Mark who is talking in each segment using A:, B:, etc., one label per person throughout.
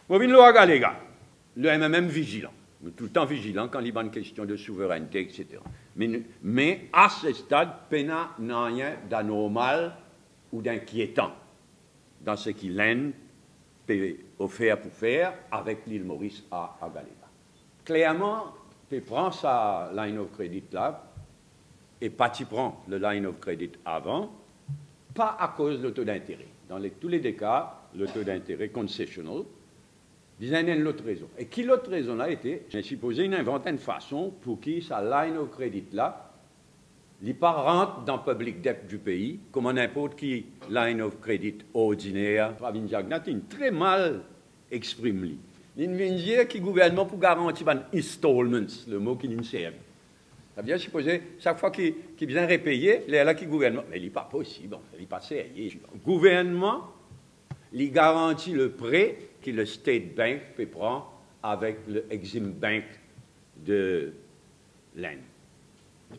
A: Moi, je le Galega, le MMM vigilant. Tout le temps vigilant quand il y a une question de souveraineté, etc. Mais à ce stade, Pena n'a rien d'anormal ou d'inquiétant dans ce qu'il l'aine peut offrir pour faire avec l'île Maurice à Galega. Clairement, tu prends sa line of credit là, et pas tu prends le line of credit avant, pas à cause de taux d'intérêt. Dans tous les cas, le taux d'intérêt concessional, il y a une autre raison. Et qui l'autre raison là était, j'ai supposé une inventer une façon pour qui sa line of credit là, il pas rentre dans le public debt du pays, comme n'importe qui line of credit ordinaire. Pravin Jagnat, il très mal exprime. Il vient dire qu'il gouvernement pour garantir les installments, le mot qui nous sert. Ça veut dire supposer, chaque fois qu'il vient repayer, il est là qui gouvernement. Mais il n'est pas possible, il n'est pas sérieux. Le gouvernement, il garantit le prêt que le State Bank peut prendre avec le Exim Bank de l'Inde.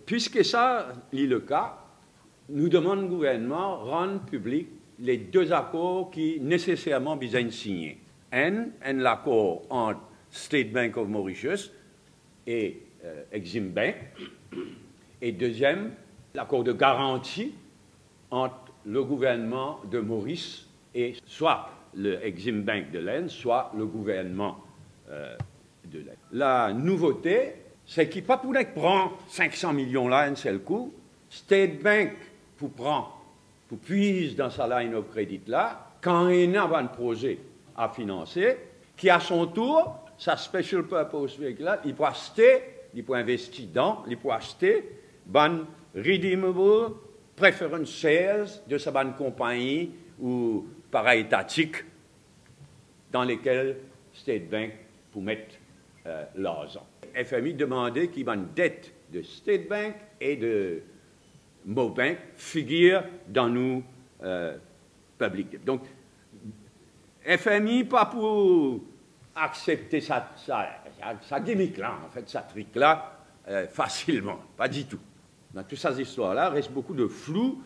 A: Puisque ça est le cas, nous demandons au gouvernement de rendre public les deux accords qui nécessairement besoin de signer. L'accord entre State Bank of Mauritius et Exim Bank. Et deuxième, l'accord de garantie entre le gouvernement de Maurice et soit le Exim Bank de l'Inde, soit le gouvernement de l'Inde. La nouveauté, c'est qu'il pas pour prendre 500 millions là un seul coup. State Bank pour puiser dans sa line of credit là, quand il y a un projet à financer, qui à son tour, sa special purpose vehicle, il peut acheter, il peut investir dans, il peut acheter ban redeemable preference shares de sa bonne compagnie ou para-étatique dans lesquels State Bank peut mettre l'argent. FMI demandait qu'il y ait une dette de State Bank et de Mobank figure dans nos publics. Donc, FMI, pas pour accepter sa gimmick-là, en fait, sa trick-là, facilement, pas du tout. Dans toutes ces histoires-là, il reste beaucoup de flou.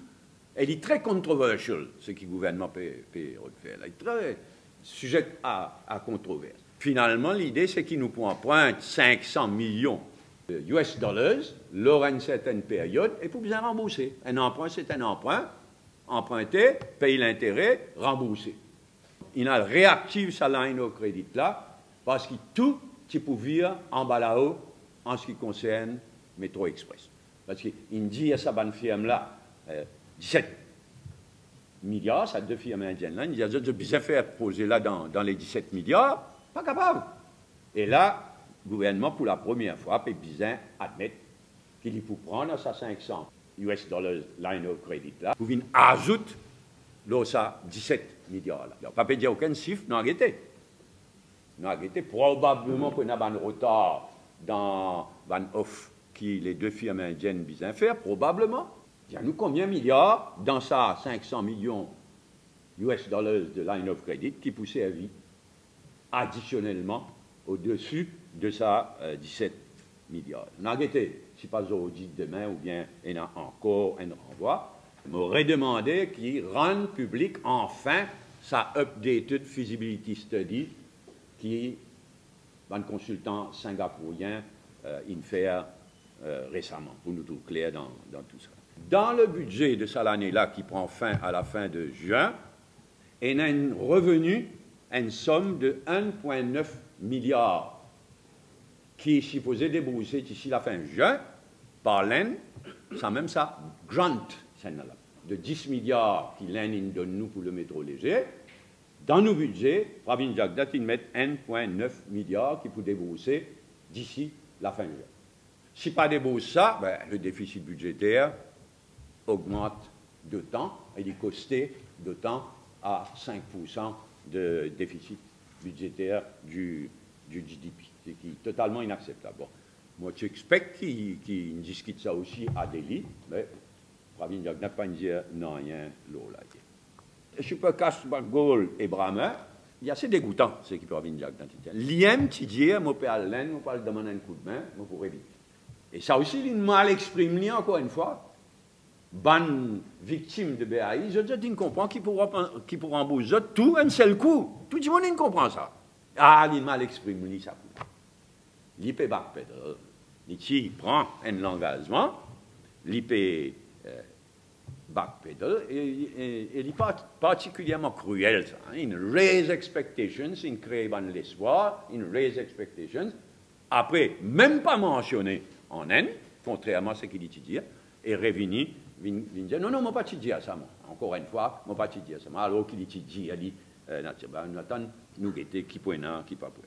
A: Elle est très controversial, ce que le gouvernement peut faire. Elle est très sujet à controverse. Finalement, l'idée, c'est qu'il nous emprunte 500 millions de US dollars lors d'une certaine période et pour bien rembourser. Un emprunt, c'est un emprunt. Emprunter, payer l'intérêt, rembourser. Il a réactivé sa line of credit là parce que tout est pour vivre en bas là-haut en ce qui concerne Métro Express. Parce qu'il dit à sa bonne firme-là, 17 milliards, ça deux firmes indiennes là, il dit à de bien faire poser là dans les 17 milliards, pas capable. Et là, le gouvernement, pour la première fois, peut bien admettre qu'il peut prendre sa 500 US dollars line of credit là, pour venir ajouter là, ça 17 milliards là. Pas peut dire aucun chiffre, non arrêté. Non arrêté, probablement pour un retard dans une offre qui les deux firmes indiennes bien faire, probablement. Il y a nous combien de milliards dans ça 500 millions US dollars de line of credit qui peut servir additionnellement au-dessus de ça 17 milliards. On a arrêté, si pas aujourd'hui, demain, ou bien il y a encore un renvoi. M'aurait demandé qu'il rende public enfin sa updated feasibility study qui un consultant singapourien fait récemment, pour nous tout clair dans tout ça. Dans le budget de cette année-là, qui prend fin à la fin de juin, il y a un revenu, une somme de 1,9 milliard qui est supposé débourser d'ici la fin juin par l'Inde, sans même ça, grant, de 10 milliards qui l'Inde donne nous pour le métro léger. Dans nos budgets, Pravin Jagdat, ils mettent 1,9 milliard qui peut débourser d'ici la fin juin. Si pas déboursé ça, ben, le déficit budgétaire augmente d'autant, il est costé d'autant à 5% de déficit budgétaire du GDP, ce qui est totalement inacceptable. Bon, moi, j'expecte qu'ils discutent ça aussi à Delhi, mais Pravin Jagdat n'a pas dit non, rien là. Je peux cacher Gaulle et Brahma, il y a assez dégoûtant ce qui Pravin Jagdat dit. L'IM qui dit, moi, je peux aller, moi, je peux demander un coup de main, moi, pour éviter. Et ça aussi, il mal exprimé, encore une fois. Bonne victime de BAI, je dis, il comprend qu'il pourra rembourser tout un seul coup. Tout le monde comprend ça. Ah, il mal exprime, il ça. Il peut backpedal, il prend un engagement, il peut backpedal, et il est particulièrement cruel, ça. Hein. Il raise expectations, il crée l'espoir, il raise expectations. Après, même pas mentionné en N, contrairement à ce qu'il dit, et revenir, il dit, non, non, je ne pas dire ça, moi. Encore une fois, je ne pas dire ça. Alors qu'il dit, il dit, nous attendons, nous guetter, qui peut, qui pas peut.